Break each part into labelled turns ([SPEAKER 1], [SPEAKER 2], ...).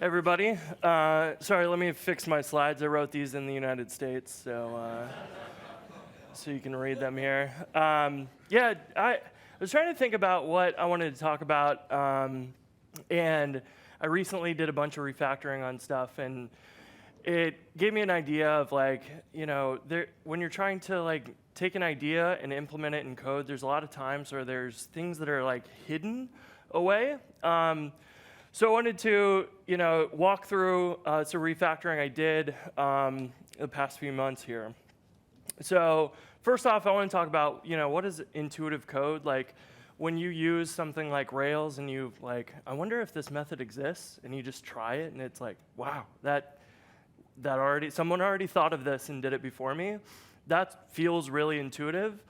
[SPEAKER 1] Everybody. Sorry, let me fix my slides. I wrote these in the United States, so you can read them here. I was trying to think about what I wanted to talk about, and I recently did a bunch of refactoring on stuff, and it gave me an idea of when you're trying to take an idea and implement it in code, there's a lot of times where there's things that are hidden away. So I wanted to, walk through some refactoring I did the past few months here. So first off, I want to talk about, what is intuitive code? Like when you use something like Rails and you I wonder if this method exists, and you just try it, and it's like, wow, someone already thought of this and did it before me. That feels really intuitive.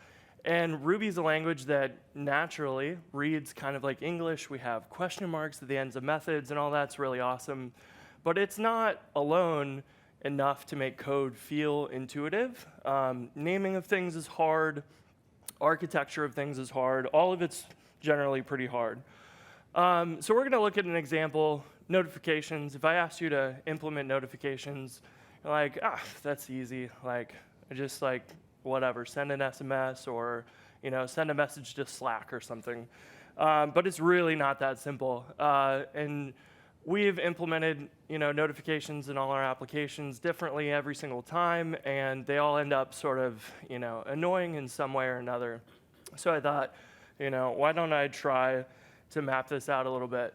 [SPEAKER 1] And Ruby's a language that naturally reads kind of like English. We have question marks at the ends of methods, and all that's really awesome. But it's not alone enough to make code feel intuitive. Naming of things is hard. Architecture of things is hard. All of it's generally pretty hard. So we're going to look at an example, notifications. If I asked you to implement notifications, you're like, that's easy. Just whatever, send an SMS or send a message to Slack or something. But it's really not that simple. And we've implemented notifications in all our applications differently every single time, and they all end up sort of annoying in some way or another. So I thought, why don't I try to map this out a little bit?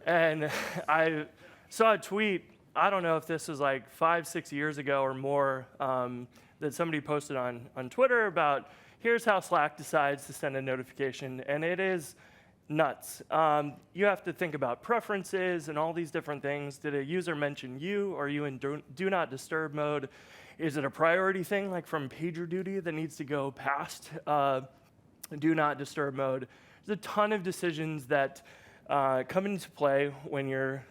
[SPEAKER 1] And I saw a tweet, I don't know if this was 5-6 years ago or more, that somebody posted on Twitter about, here's how Slack decides to send a notification, and it is nuts. You have to think about preferences and all these different things. Did a user mention you? Are you in do not disturb mode? Is it a priority thing, like from PagerDuty, that needs to go past do not disturb mode? There's a ton of decisions that come into play when you're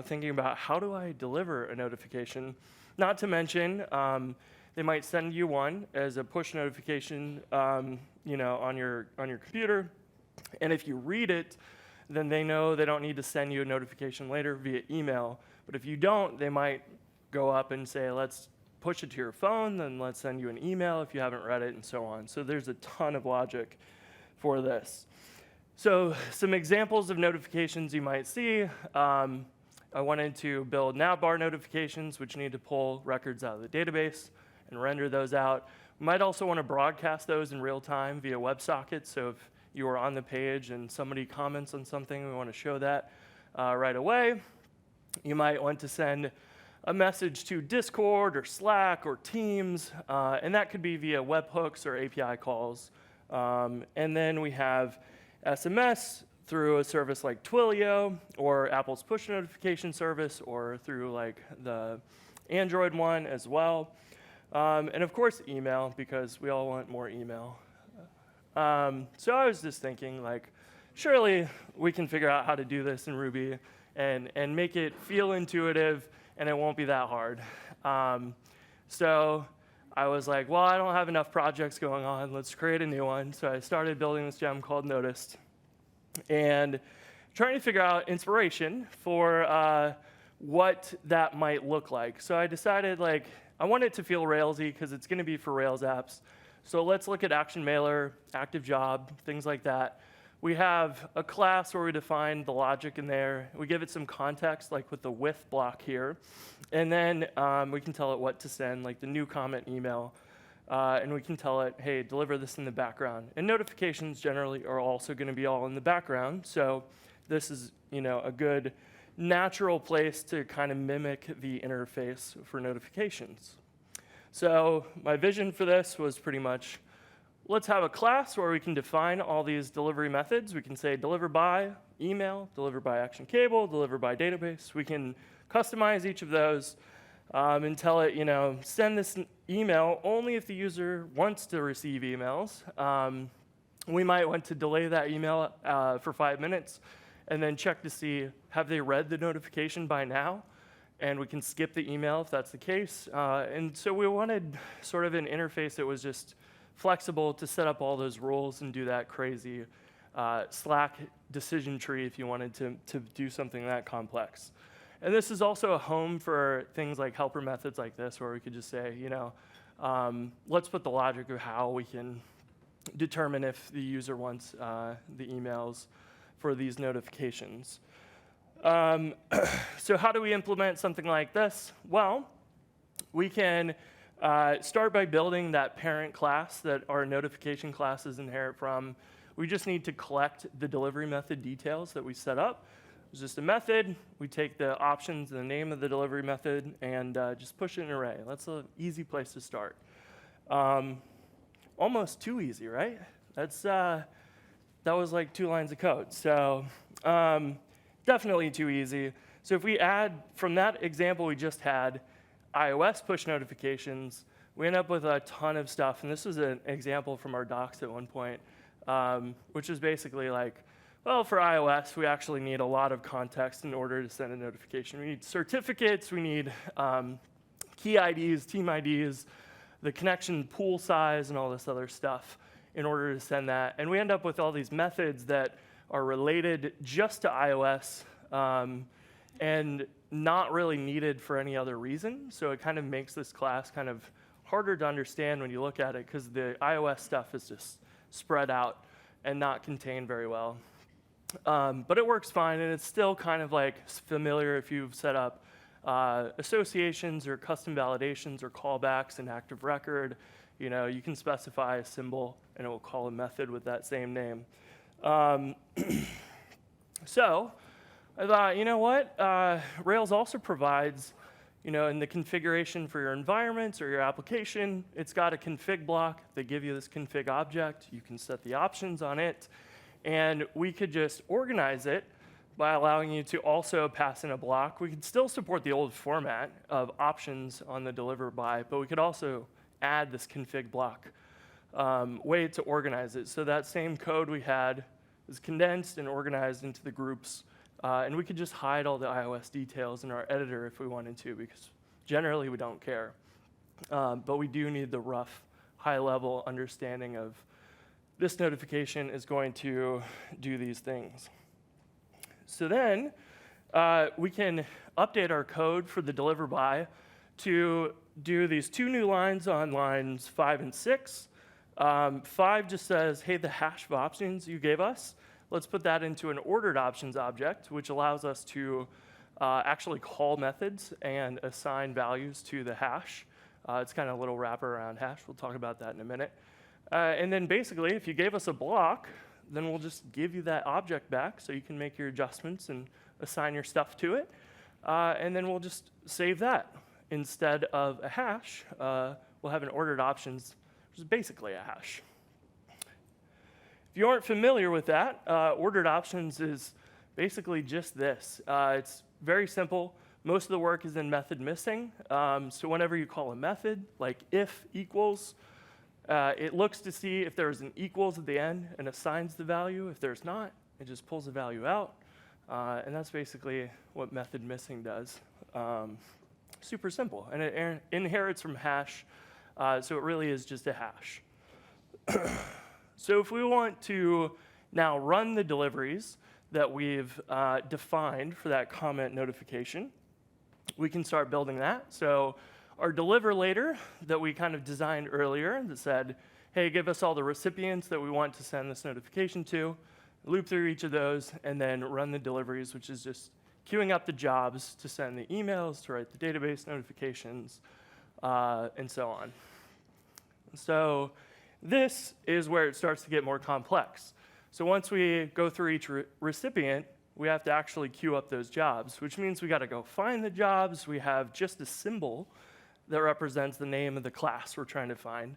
[SPEAKER 1] thinking about, how do I deliver a notification? Not to mention, they might send you one as a push notification, on your computer, and if you read it, then they know they don't need to send you a notification later via email. But if you don't, they might go up and say, let's push it to your phone, then let's send you an email if you haven't read it, and so on. So there's a ton of logic for this. So some examples of notifications you might see. I wanted to build navbar notifications, which need to pull records out of the database and render those out. We might also want to broadcast those in real time via WebSockets. So if you are on the page and somebody comments on something, we want to show that right away. You might want to send a message to Discord or Slack or Teams, and that could be via webhooks or API calls. And then we have SMS through a service like Twilio or Apple's push notification service, or through the Android one as well. And of course, email, because we all want more email. So I was just thinking, surely we can figure out how to do this in Ruby and make it feel intuitive, and it won't be that hard. So I was like, well, I don't have enough projects going on. Let's create a new one. So I started building this gem called Noticed, and trying to figure out inspiration for what that might look like. So I decided, I want it to feel Railsy because it's going to be for Rails apps. So let's look at Action Mailer, Active Job, things like that. We have a class where we define the logic in there. We give it some context, like with the with block here. And then we can tell it what to send, like the new comment email. And we can tell it, hey, deliver this in the background. And notifications generally are also going to be all in the background. So this is a good natural place to kind of mimic the interface for notifications. So my vision for this was pretty much, let's have a class where we can define all these delivery methods. We can say deliver by email, deliver by action cable, deliver by database. We can customize each of those and tell it, send this email only if the user wants to receive emails. We might want to delay that email for 5 minutes and then check to see, have they read the notification by now? And we can skip the email if that's the case. And so we wanted sort of an interface that was just flexible to set up all those rules and do that crazy Slack decision tree if you wanted to do something that complex. And this is also a home for things like helper methods like this, where we could just say, let's put the logic of how we can determine if the user wants the emails for these notifications. So how do we implement something like this? Well, we can start by building that parent class that our notification classes inherit from. We just need to collect the delivery method details that we set up. It's just a method. We take the options and the name of the delivery method and just push it in an array. That's an easy place to start. Almost too easy, right? That was like 2 lines of code. So definitely too easy. So if we add, from that example we just had, iOS push notifications, we end up with a ton of stuff. And this was an example from our docs at one point, which is basically like, well, for iOS, we actually need a lot of context in order to send a notification. We need certificates, we need key IDs, team IDs, the connection pool size, and all this other stuff in order to send that. And we end up with all these methods that are related just to iOS and not really needed for any other reason. So it kind of makes this class kind of harder to understand when you look at it, because the iOS stuff is just spread out and not contained very well. But it works fine, and it's still kind of like familiar if you've set up associations or custom validations or callbacks in Active Record. You can specify a symbol, and it will call a method with that same name. So I thought, you know what? Rails also provides, in the configuration for your environments or your application, it's got a config block. They give you this config object. You can set the options on it. And we could just organize it by allowing you to also pass in a block. We could still support the old format of options on the deliver by, but we could also add this config block way to organize it. So that same code we had is condensed and organized into the groups. And we could just hide all the iOS details in our editor if we wanted to, because generally we don't care. But we do need the rough, high-level understanding of this notification is going to do these things. So then we can update our code for the deliver by to do these 2 new lines on lines 5 and 6. 5 just says, hey, the hash of options you gave us, let's put that into an ordered options object, which allows us to actually call methods and assign values to the hash. It's kind of a little wrapper around hash. We'll talk about that in a minute. And then basically, if you gave us a block, then we'll just give you that object back so you can make your adjustments and assign your stuff to it. And then we'll just save that. Instead of a hash, we'll have an ordered options, which is basically a hash. If you aren't familiar with that, ordered options is basically just this. It's very simple. Most of the work is in method missing. So whenever you call a method, like if equals, it looks to see if there's an equals at the end and assigns the value. If there's not, it just pulls the value out. And that's basically what method missing does. Super simple. And it inherits from hash, so it really is just a hash. So if we want to now run the deliveries that we've defined for that comment notification, we can start building that. So our deliver later that we kind of designed earlier that said, hey, give us all the recipients that we want to send this notification to, loop through each of those, and then run the deliveries, which is just queuing up the jobs to send the emails, to write the database notifications, and so on. So this is where it starts to get more complex. So once we go through each recipient, we have to actually queue up those jobs, which means we got to go find the jobs. We have just a symbol that represents the name of the class we're trying to find.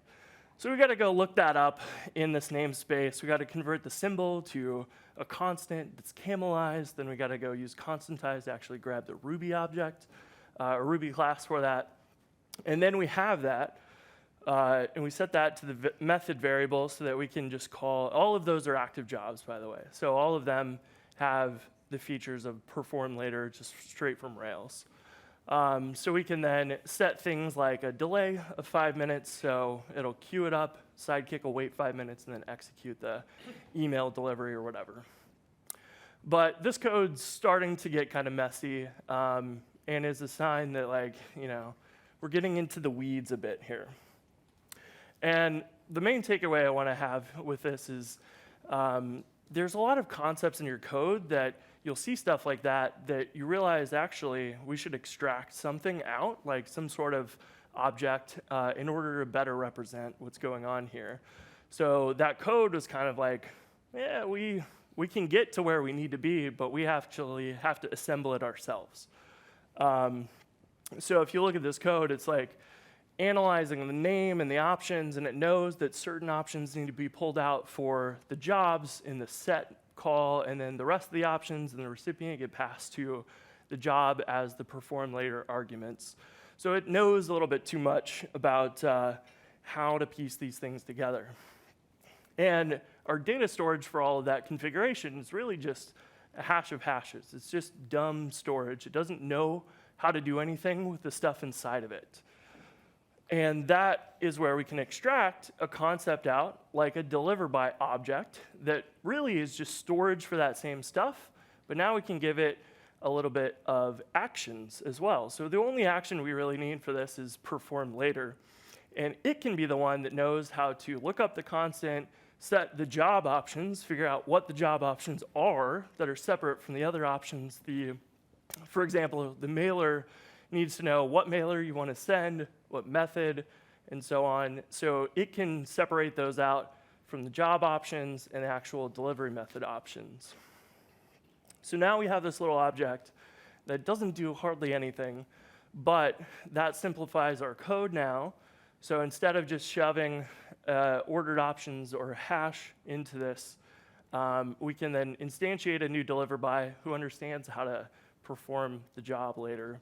[SPEAKER 1] So we got to go look that up in this namespace. We got to convert the symbol to a constant that's camelized. Then we got to go use constantize to actually grab the Ruby object, or Ruby class for that. And then we have that, and we set that to the method variable so that we can just call, all of those are active jobs, by the way. So all of them have the features of perform later just straight from Rails. So we can then set things like a delay of 5 minutes, so it'll queue it up, Sidekick will wait 5 minutes, and then execute the email delivery or whatever. But this code's starting to get kind of messy, and is a sign that, like, we're getting into the weeds a bit here. And the main takeaway I want to have with this is there's a lot of concepts in your code that you'll see stuff like that you realize actually we should extract something out, like some sort of object, in order to better represent what's going on here. So that code was kind of like, yeah, we can get to where we need to be, but we actually have to assemble it ourselves. So if you look at this code, it's like analyzing the name and the options, and it knows that certain options need to be pulled out for the jobs in the set call, and then the rest of the options and the recipient get passed to the job as the perform later arguments. So it knows a little bit too much about how to piece these things together. And our data storage for all of that configuration is really just a hash of hashes. It's just dumb storage. It doesn't know how to do anything with the stuff inside of it. And that is where we can extract a concept out, like a deliver by object, that really is just storage for that same stuff, but now we can give it a little bit of actions as well. So the only action we really need for this is perform later. And it can be the one that knows how to look up the constant, set the job options, figure out what the job options are that are separate from the other options. For example, the mailer needs to know what mailer you want to send, what method, and so on. So it can separate those out from the job options and the actual delivery method options. So now we have this little object that doesn't do hardly anything, but that simplifies our code now. So instead of just shoving ordered options or hash into this, we can then instantiate a new deliver by who understands how to perform the job later.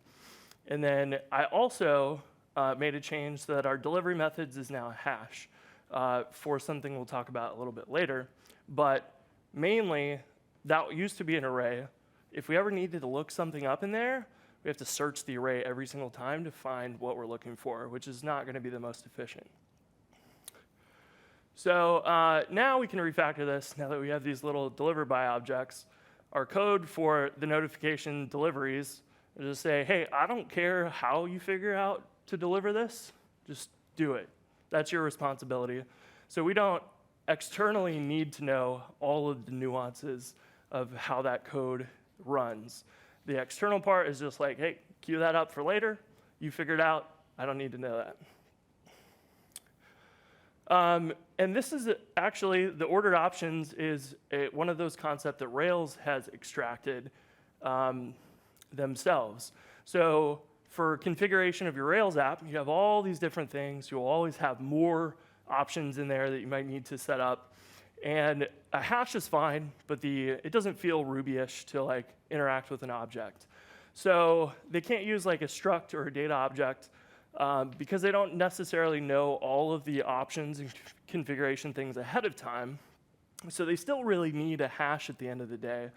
[SPEAKER 1] And then I also made a change so that our delivery methods is now a hash for something we'll talk about a little bit later. But mainly, that used to be an array. If we ever needed to look something up in there, we have to search the array every single time to find what we're looking for, which is not going to be the most efficient. So now we can refactor this, now that we have these little deliver by objects. Our code for the notification deliveries is to say, hey, I don't care how you figure out to deliver this, just do it. That's your responsibility. So we don't externally need to know all of the nuances of how that code runs. The external part is just like, hey, queue that up for later. You figure it out. I don't need to know that. And this is actually, the ordered options is one of those concepts that Rails has extracted themselves. So for configuration of your Rails app, you have all these different things. You'll always have more options in there that you might need to set up. And a hash is fine, but it doesn't feel Ruby-ish to like interact with an object. So they can't use like a struct or a data object because they don't necessarily know all of the options and configuration things ahead of time. So they still really need a hash at the end of the day.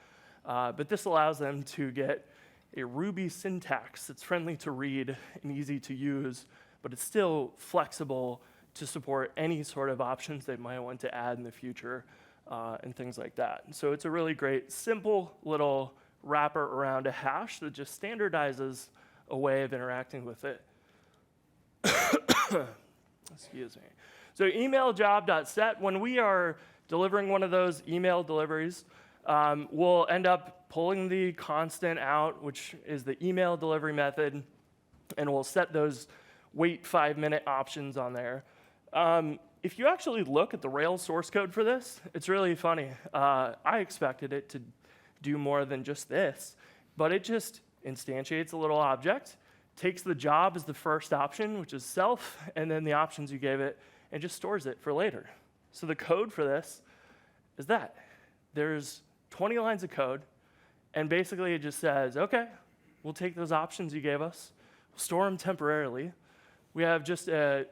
[SPEAKER 1] But this allows them to get a Ruby syntax that's friendly to read and easy to use, but it's still flexible to support any sort of options they might want to add in the future and things like that. So it's a really great, simple little wrapper around a hash that just standardizes a way of interacting with it. Excuse me. So email job.set, when we are delivering one of those email deliveries, we'll end up pulling the constant out, which is the email delivery method, and we'll set those wait 5-minute options on there. If you actually look at the Rails source code for this, it's really funny. I expected it to do more than just this, but it just instantiates a little object, takes the job as the first option, which is self, and then the options you gave it, and just stores it for later. So the code for this is that. There's 20 lines of code, and basically it just says, okay, we'll take those options you gave us, we'll store them temporarily. We have just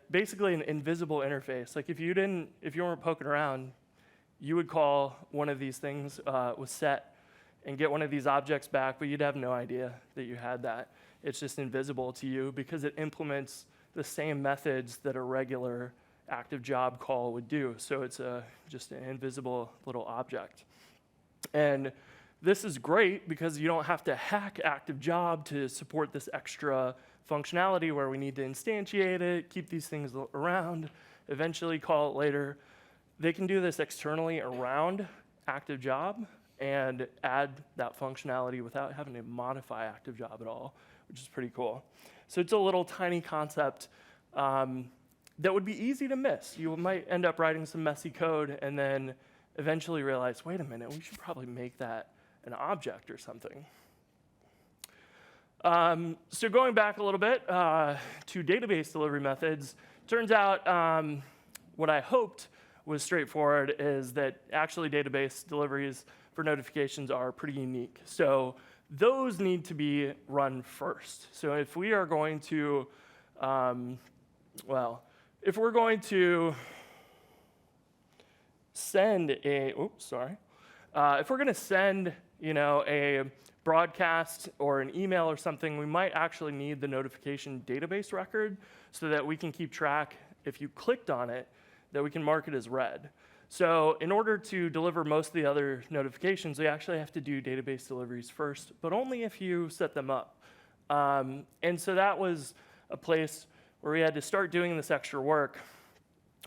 [SPEAKER 1] basically an invisible interface. Like if you weren't poking around, you would call one of these things with set and get one of these objects back, but you'd have no idea that you had that. It's just invisible to you because it implements the same methods that a regular active job call would do. So it's just an invisible little object. And this is great because you don't have to hack ActiveJob to support this extra functionality where we need to instantiate it, keep these things around, eventually call it later. They can do this externally around ActiveJob and add that functionality without having to modify ActiveJob at all, which is pretty cool. So it's a little tiny concept that would be easy to miss. You might end up writing some messy code and then eventually realize, wait a minute, we should probably make that an object or something. So going back a little bit to database delivery methods, turns out what I hoped was straightforward is that actually database deliveries for notifications are pretty unique. So those need to be run first. So if we are going to, if we're going to send a, if we're going to send, a broadcast or an email or something, we might actually need the notification database record so that we can keep track, if you clicked on it, that we can mark it as read. So in order to deliver most of the other notifications, we actually have to do database deliveries first, but only if you set them up. And so that was a place where we had to start doing this extra work,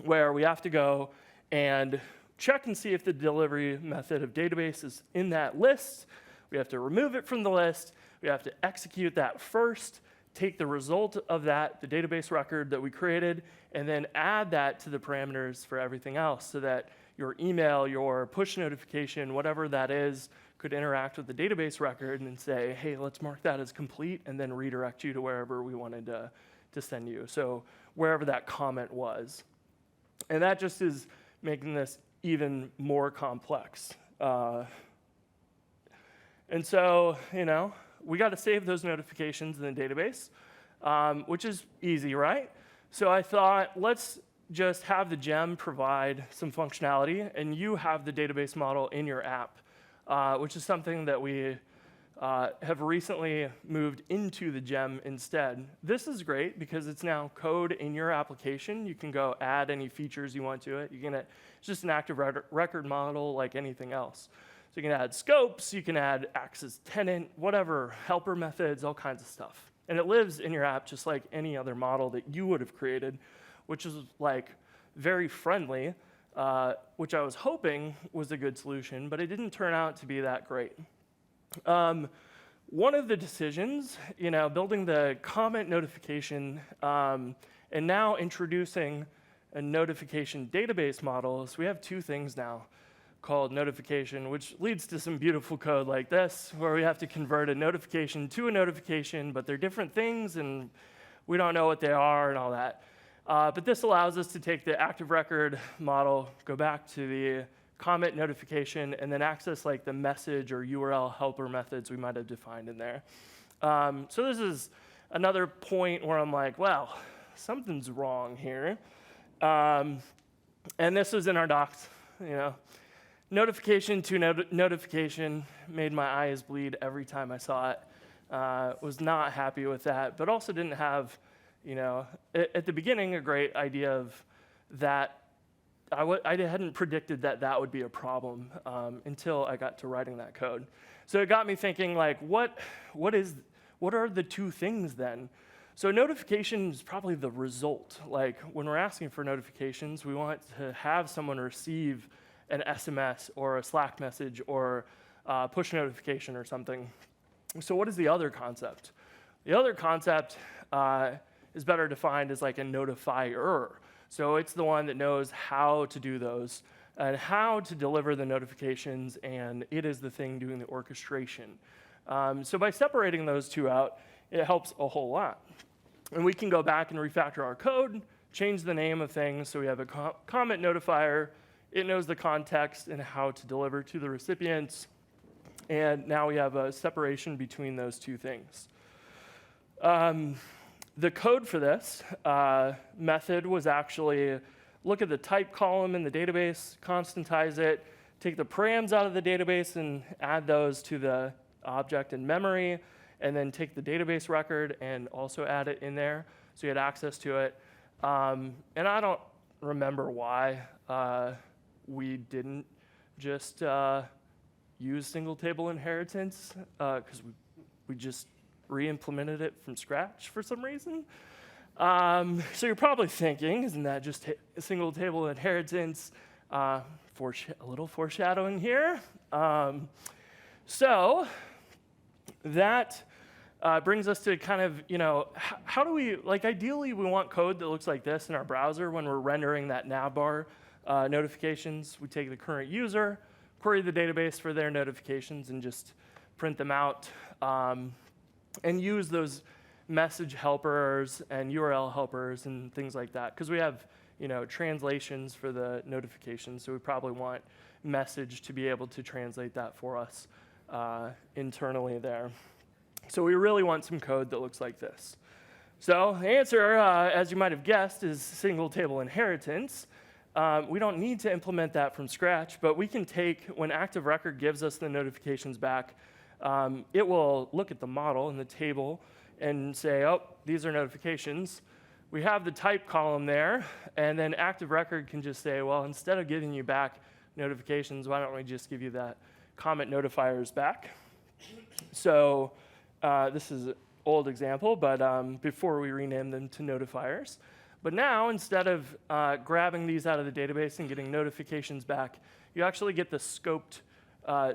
[SPEAKER 1] where we have to go and check and see if the delivery method of database is in that list. We have to remove it from the list. We have to execute that first, take the result of that, the database record that we created, and then add that to the parameters for everything else so that your email, your push notification, whatever that is, could interact with the database record and say, hey, let's mark that as complete, and then redirect you to wherever we wanted to send you. So wherever that comment was. And that just is making this even more complex. And so, we got to save those notifications in the database, which is easy, right? So I thought, let's just have the gem provide some functionality, and you have the database model in your app, which is something that we have recently moved into the gem instead. This is great because it's now code in your application. You can go add any features you want to it. It's just an active record model like anything else. So you can add scopes, you can add access tenant, whatever, helper methods, all kinds of stuff. And it lives in your app just like any other model that you would have created, which is like very friendly, which I was hoping was a good solution, but it didn't turn out to be that great. One of the decisions, building the comment notification and now introducing a notification database model, so we have two things now called notification, which leads to some beautiful code like this, where we have to convert a notification to a notification, but they're different things, and we don't know what they are and all that. But this allows us to take the active record model, go back to the comment notification, and then access like the message or URL helper methods we might have defined in there. So this is another point where I'm like, well, something's wrong here. And this was in our docs, Notification to notification made my eyes bleed every time I saw it. Was not happy with that, but also didn't have, at the beginning, a great idea of that. I hadn't predicted that would be a problem until I got to writing that code. So it got me thinking, like, what are the two things then? So notification is probably the result. Like when we're asking for notifications, we want to have someone receive an SMS or a Slack message or a push notification or something. So what is the other concept? The other concept is better defined as like a notifier. So it's the one that knows how to do those and how to deliver the notifications, and it is the thing doing the orchestration. So by separating those two out, it helps a whole lot. And we can go back and refactor our code, change the name of things, so we have a comment notifier. It knows the context and how to deliver to the recipients. And now we have a separation between those two things. The code for this method was actually look at the type column in the database, constantize it, take the params out of the database and add those to the object in memory, and then take the database record and also add it in there so you had access to it. And I don't remember why we didn't just use single table inheritance because we just re-implemented it from scratch for some reason. So you're probably thinking, isn't that just a single table inheritance? A little foreshadowing here. So that brings us to kind of, how do we, ideally we want code that looks like this in our browser when we're rendering that navbar notifications. We take the current user, query the database for their notifications, and just print them out and use those message helpers and URL helpers and things like that. Because we have, translations for the notifications, so we probably want message to be able to translate that for us internally there. So we really want some code that looks like this. So the answer, as you might have guessed, is single table inheritance. We don't need to implement that from scratch, but we can take, when Active Record gives us the notifications back, it will look at the model in the table and say, oh, these are notifications. We have the type column there, and then Active Record can just say, well, instead of giving you back notifications, why don't we just give you that comment notifiers back? So this is an old example, but before we rename them to notifiers. But now, instead of grabbing these out of the database and getting notifications back, you actually get the scoped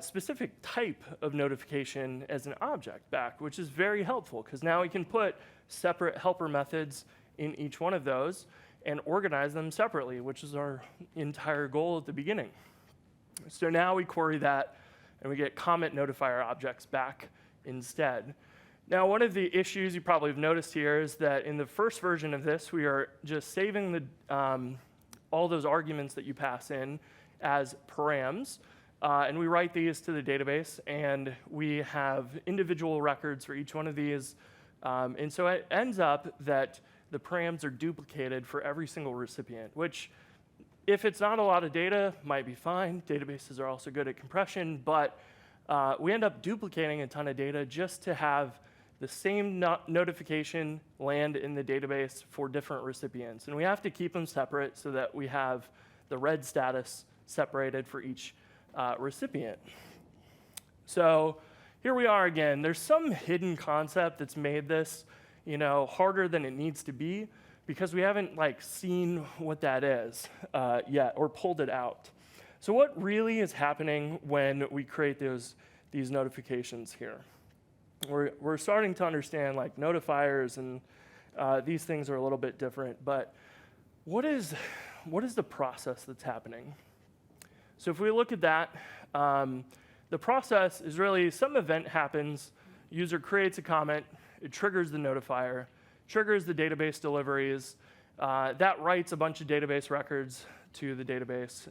[SPEAKER 1] specific type of notification as an object back, which is very helpful, because now we can put separate helper methods in each one of those and organize them separately, which is our entire goal at the beginning. So now we query that, and we get comment notifier objects back instead. Now, one of the issues you probably have noticed here is that in the first version of this, we are just saving all those arguments that you pass in as params, and we write these to the database, and we have individual records for each one of these. And so it ends up that the params are duplicated for every single recipient, which, if it's not a lot of data, might be fine. Databases are also good at compression, but we end up duplicating a ton of data just to have the same notification land in the database for different recipients. And we have to keep them separate so that we have the red status separated for each recipient. So here we are again. There's some hidden concept that's made this, harder than it needs to be, because we haven't seen what that is yet or pulled it out. So what really is happening when we create these notifications here? We're starting to understand notifiers, and these things are a little bit different, but what is the process that's happening? So if we look at that, the process is really some event happens, user creates a comment, it triggers the notifier, triggers the database deliveries, that writes a bunch of database records to the database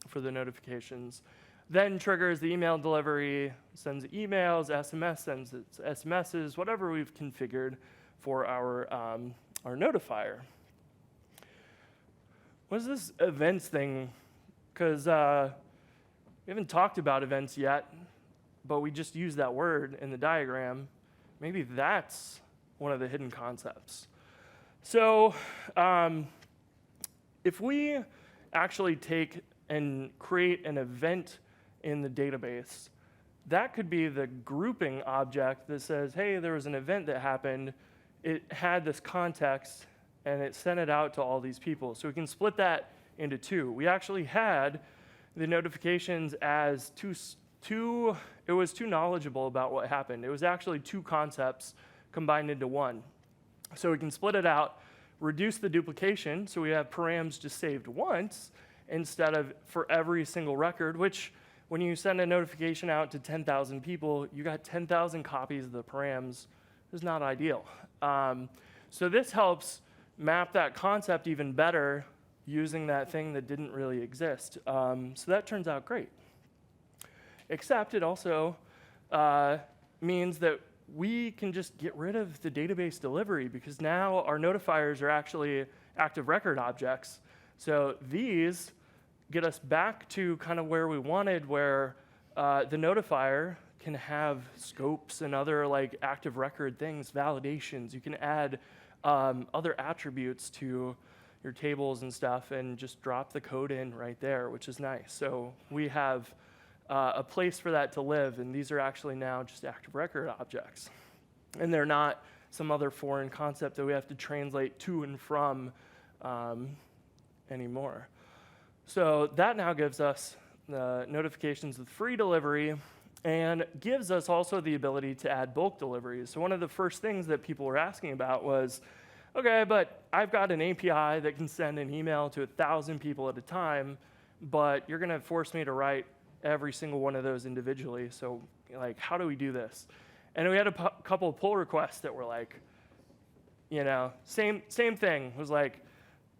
[SPEAKER 1] for the notifications, then triggers the email delivery, sends emails, SMS, sends SMSs, whatever we've configured for our notifier. What is this events thing? Because we haven't talked about events yet, but we just use that word in the diagram. Maybe that's one of the hidden concepts. So if we actually take and create an event in the database, that could be the grouping object that says, hey, there was an event that happened, it had this context, and it sent it out to all these people. So we can split that into two. We actually had the notifications as it was too knowledgeable about what happened. It was actually two concepts combined into one. So we can split it out, reduce the duplication, so we have params just saved once instead of for every single record, which when you send a notification out to 10,000 people, you got 10,000 copies of the params. It's not ideal. So this helps map that concept even better using that thing that didn't really exist. So that turns out great. Except it also means that we can just get rid of the database delivery, because now our notifiers are actually active record objects. So these get us back to kind of where we wanted, where the notifier can have scopes and other active record things, validations. You can add other attributes to your tables and stuff and just drop the code in right there, which is nice. So we have a place for that to live, and these are actually now just active record objects. And they're not some other foreign concept that we have to translate to and from anymore. So that now gives us notifications with free delivery and gives us also the ability to add bulk deliveries. So one of the first things that people were asking about was, okay, but I've got an API that can send an email to 1,000 people at a time, but you're gonna force me to write every single one of those individually. So like, how do we do this? And we had a couple of pull requests that were like, same thing. It was like,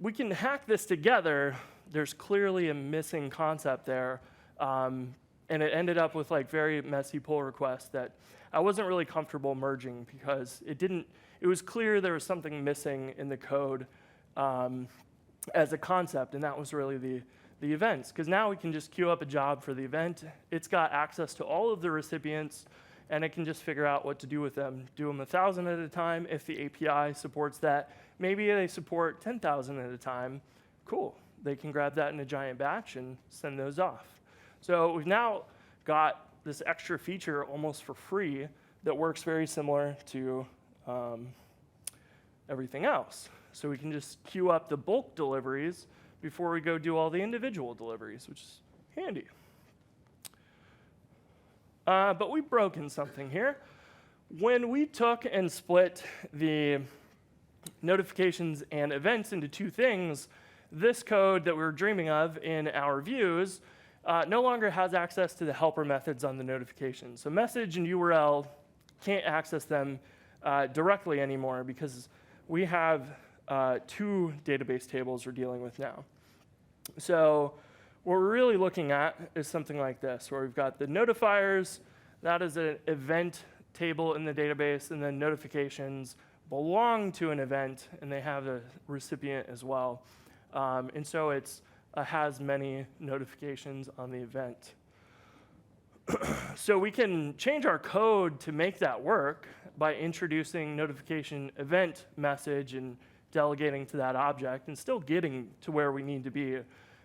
[SPEAKER 1] we can hack this together. There's clearly a missing concept there. And it ended up with like very messy pull requests that I wasn't really comfortable merging because it was clear there was something missing in the code as a concept, and that was really the events. Because now we can just queue up a job for the event. It's got access to all of the recipients, and it can just figure out what to do with them. Do them 1,000 at a time if the API supports that. Maybe they support 10,000 at a time. Cool. They can grab that in a giant batch and send those off. So we've now got this extra feature almost for free that works very similar to everything else. So we can just queue up the bulk deliveries before we go do all the individual deliveries, which is handy. But we've broken something here. When we took and split the notifications and events into two things, this code that we were dreaming of in our views no longer has access to the helper methods on the notifications. So message and URL can't access them directly anymore because we have two database tables we're dealing with now. So what we're really looking at is something like this, where we've got the notifiers, that is an event table in the database, and then notifications belong to an event, and they have a recipient as well. And so it has many notifications on the event. So we can change our code to make that work by introducing notification event message and delegating to that object and still getting to where we need to be.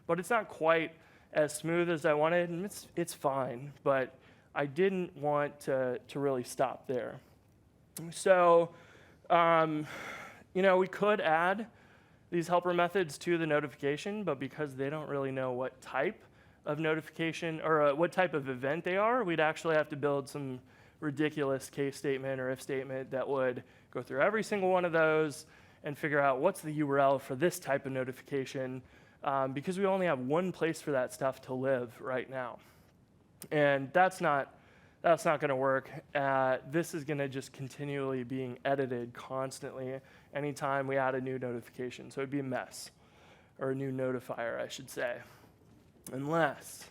[SPEAKER 1] But it's not quite as smooth as I wanted, and it's fine, but I didn't want to really stop there. So, we could add these helper methods to the notification, but because they don't really know what type of notification or what type of event they are, we'd actually have to build some ridiculous case statement or if statement that would go through every single one of those and figure out what's the URL for this type of notification, because we only have one place for that stuff to live right now. And that's not going to work. This is going to just continually being edited constantly anytime we add a new notification. So it'd be a mess, or a new notifier, I should say. Unless,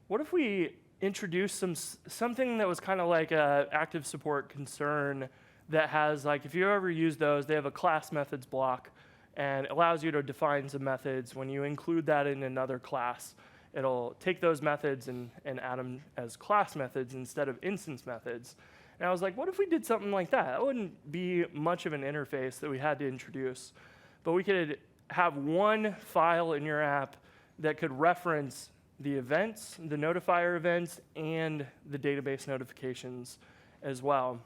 [SPEAKER 1] what if we introduce something that was kind of like a active support concern that has, like, if you ever use those, they have a class methods block and allows you to define some methods. When you include that in another class, it'll take those methods and add them as class methods instead of instance methods. And I was like, what if we did something like that? That wouldn't be much of an interface that we had to introduce, but we could have one file in your app that could reference the events, the notifier events, and the database notifications as well.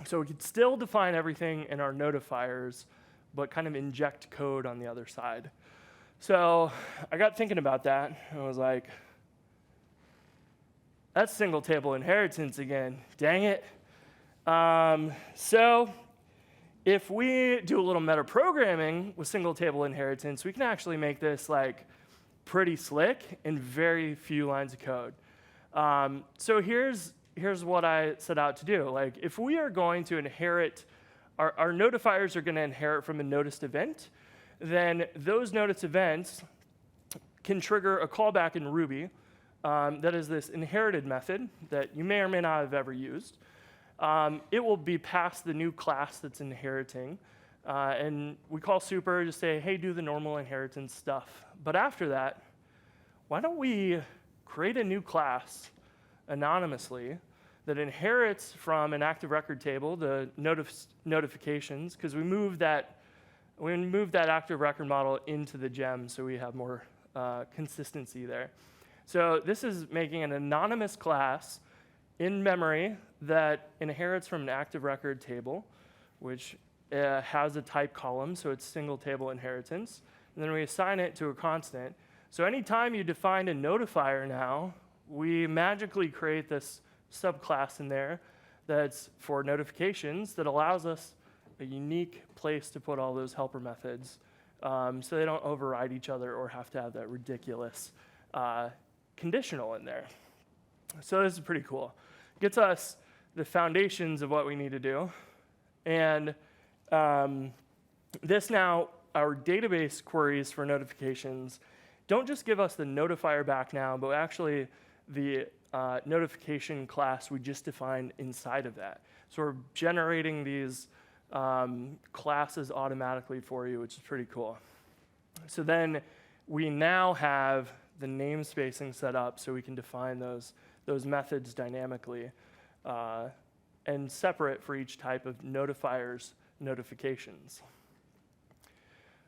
[SPEAKER 1] So we could still define everything in our notifiers, but kind of inject code on the other side. So I got thinking about that, and I was like, that's single table inheritance again, dang it. So if we do a little metaprogramming with single table inheritance, we can actually make this like pretty slick in very few lines of code. So here's what I set out to do. Like, if we are going to inherit, our notifiers are going to inherit from a noticed event, then those noticed events can trigger a callback in Ruby that is this inherited method that you may or may not have ever used. It will be passed the new class that's inheriting, and we call super to say, hey, do the normal inheritance stuff. But after that, why don't we create a new class anonymously that inherits from an active record table the notifications, because we moved that active record model into the gem so we have more consistency there. So this is making an anonymous class in memory that inherits from an active record table, which has a type column, so it's single table inheritance. And then we assign it to a constant. So anytime you define a notifier now, we magically create this subclass in there that's for notifications that allows us a unique place to put all those helper methods so they don't override each other or have to have that ridiculous conditional in there. So this is pretty cool. Gets us the foundations of what we need to do. And this now, our database queries for notifications don't just give us the notifier back now, but actually the notification class we just defined inside of that. So we're generating these classes automatically for you, which is pretty cool. So then we now have the namespacing set up so we can define those methods dynamically and separate for each type of notifier's notifications.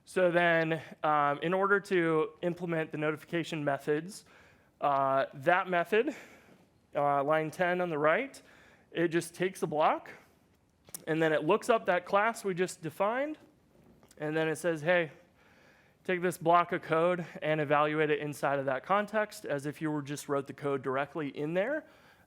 [SPEAKER 1] So then in order to implement the notification methods, that method, line 10 on the right, it just takes a block, and then it looks up that class we just defined, and then it says, hey, take this block of code and evaluate it inside of that context as if you were just wrote the code directly in there,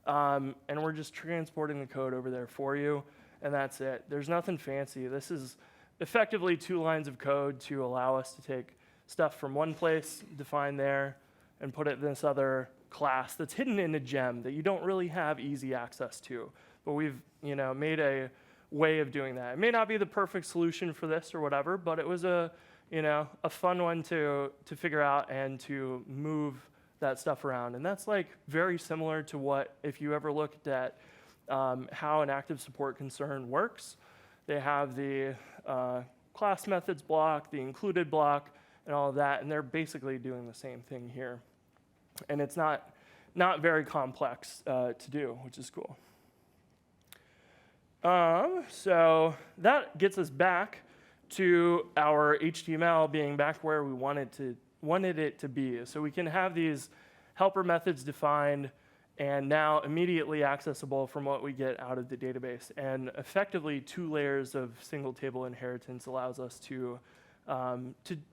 [SPEAKER 1] and we're just transporting the code over there for you, and that's it. There's nothing fancy. This is effectively 2 lines of code to allow us to take stuff from one place, define there, and put it in this other class that's hidden in a gem that you don't really have easy access to. But we've made a way of doing that. It may not be the perfect solution for this or whatever, but it was a fun one to figure out and to move that stuff around. And that's like very similar to what, if you ever looked at how an active support concern works, they have the class methods block, the included block, and all of that, and they're basically doing the same thing here. And it's not very complex to do, which is cool. So that gets us back to our HTML being back where we wanted it to be. So we can have these helper methods defined and now immediately accessible from what we get out of the database. And effectively, 2 layers of single table inheritance allows us to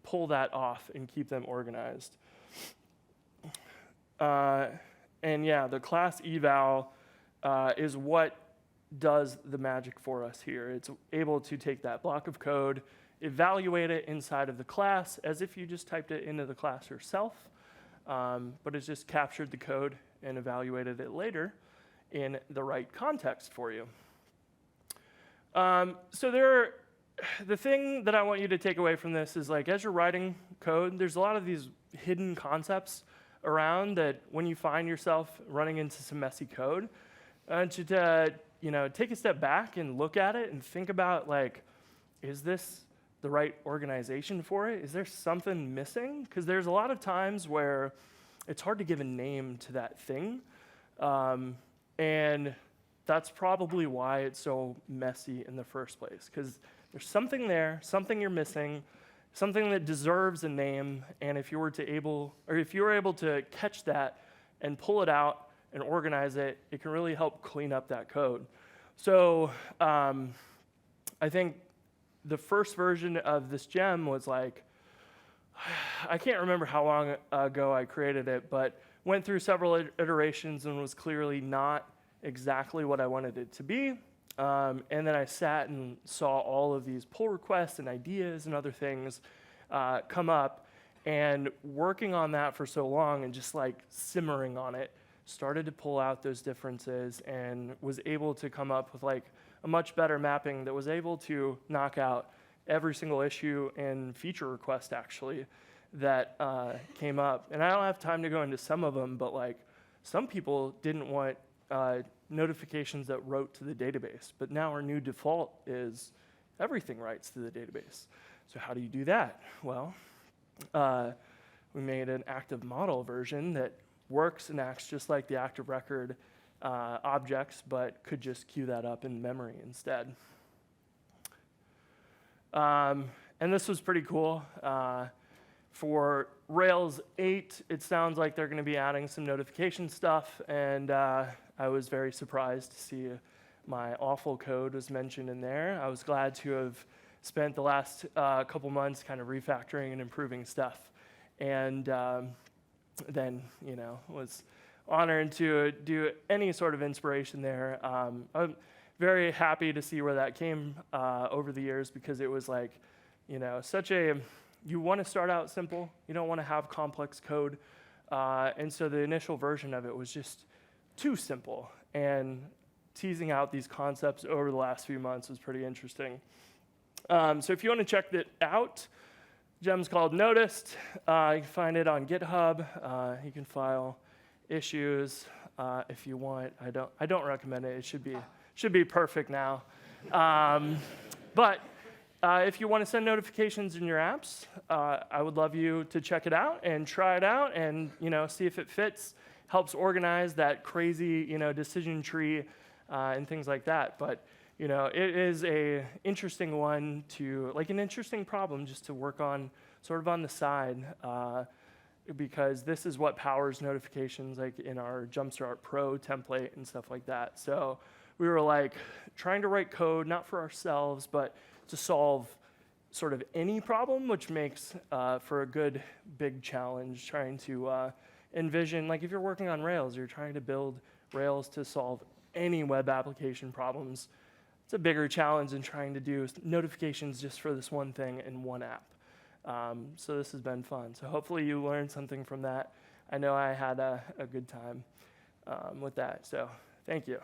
[SPEAKER 1] pull that off and keep them organized. And yeah, the class eval is what does the magic for us here. It's able to take that block of code, evaluate it inside of the class as if you just typed it into the class yourself, but it's just captured the code and evaluated it later in the right context for you. So the thing that I want you to take away from this is, like, as you're writing code, there's a lot of these hidden concepts around that when you find yourself running into some messy code, to take a step back and look at it and think about, like, is this the right organization for it? Is there something missing? Because there's a lot of times where it's hard to give a name to that thing, and that's probably why it's so messy in the first place, because there's something there, something you're missing, something that deserves a name, and if you were able to catch that and pull it out and organize it, it can really help clean up that code. So I think the first version of this gem was like, I can't remember how long ago I created it, but went through several iterations and was clearly not exactly what I wanted it to be. And then I sat and saw all of these pull requests and ideas and other things come up, and working on that for so long and just like simmering on it, started to pull out those differences and was able to come up with like a much better mapping that was able to knock out every single issue and feature request actually that came up. And I don't have time to go into some of them, but like some people didn't want notifications that wrote to the database, but now our new default is everything writes to the database. So how do you do that? Well, we made an active model version that works and acts just like the active record objects, but could just queue that up in memory instead. And this was pretty cool. For Rails 8, it sounds like they're going to be adding some notification stuff, and I was very surprised to see my awful code was mentioned in there. I was glad to have spent the last couple months kind of refactoring and improving stuff, and then, was honored to do any sort of inspiration there. I'm very happy to see where that came over the years, because it was like, you want to start out simple. You don't want to have complex code. And so the initial version of it was just too simple. And teasing out these concepts over the last few months was pretty interesting. So if you want to check it out, gem's called Noticed. You can find it on GitHub. You can file issues if you want. I don't recommend it. It should be perfect now. But if you want to send notifications in your apps, I would love you to check it out and try it out and see if it fits. Helps organize that crazy decision tree and things like that. But it is a interesting one an interesting problem just to work on sort of on the side, because this is what powers notifications like in our Jumpstart Pro template and stuff like that. So we were trying to write code not for ourselves, but to solve sort of any problem, which makes for a good big challenge, trying to envision, if you're working on Rails, you're trying to build Rails to solve any web application problems. It's a bigger challenge than trying to do notifications just for this one thing in one app. So this has been fun. So hopefully you learned something from that. I know I had a good time with that, so thank you.